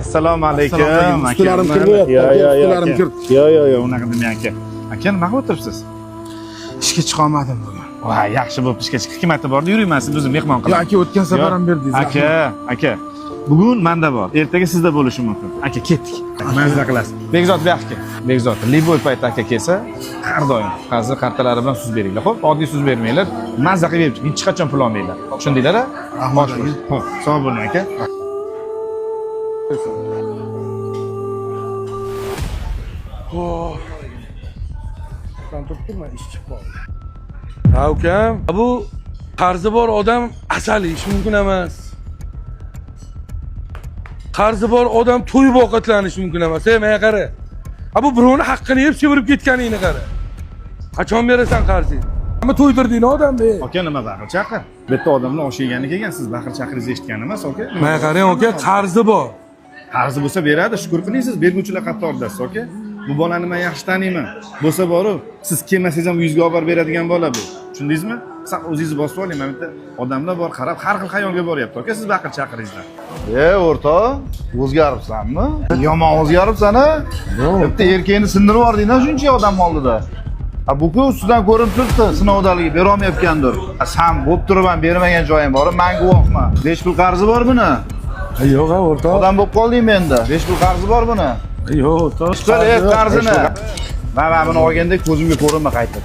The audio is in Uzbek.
Assalomu alaykum. Ustalarim kirmayapti. Ustalarim kir. Yo'q, unaqa demang aka. Aka, nima qilib o'tiribsiz? Ishga chiqa olmadim bugun. Voy, yaxshi bo'lib ishga chiqib marta bordi, yurmayman, siz o'zim mehmon Yo, qilaman. aka o'tgan safar ham berdingiz. Aka. Bugun menda bor, ertaga sizda bo'lishi mumkin. Aka, ketdik. Mazza qilasiz. Bekzod yaxshi. Bekzod, liboy payt aka kelsa, har doim hozir kartalari bilan suz beringlar. Xo'p, oddiy suz bermanglar. Mazza qilib hech qachon pul olmanglar. Tushundinglar-a? Rahmat. Xo'p, sog' bo'ling aka. Sen turibmi? Ish chiqib qoldi. Ha ukam, bu qarzi bor odam asal yeyish mumkin emas. Qarzi bor odam to'yib ovqatlanish mumkin emas. Menga qara. Ha bu birovni haqqini yeb sevirib ketganingni qara. Qachon berasan qarzingni? Hamma to'ydirding odamni. Aka, nima baqir chaqir? Bitta odamni osh yegani kelgan, siz baqir chaqiringizni eshitgan emas, aka? Menga qarang aka, qarzi bor. Qarzi bo'lsa beradi, shukur qiling, siz berguvchilar qatoridansiz, aka. Bu bolani men yaxshi taniyman. Bo'lsa boru, siz kelmasangiz ham uyingizga olib beradigan bola bu. Tushundingizmi? Siz o'zingizni bosib oling, mana bitta odamlar bor, qarab, har xil xayolga boryapti, aka, siz baqir chaqiringizdan. O'rtoq, o'zgaribsanmi? Yomon o'zgaribsan-a? Bitta erkakni sindirib yubording-a shuncha odam oldida. Bu-ku ustidan ko'rinib turibdi, sinovdaligi bera olmayotgandir. Sen bo'p turib ham bermagan joying bor, men guvohman. 5 pul qarzi bor buni. Yo'q, o'rtoq. Odam bo'lib qoldingmi endi? 5 pul qarzi bor buni. Yo'q, o'rtoq. Chiqar qarzini. Men buni olganda ko'zimga ko'rinma qaytib.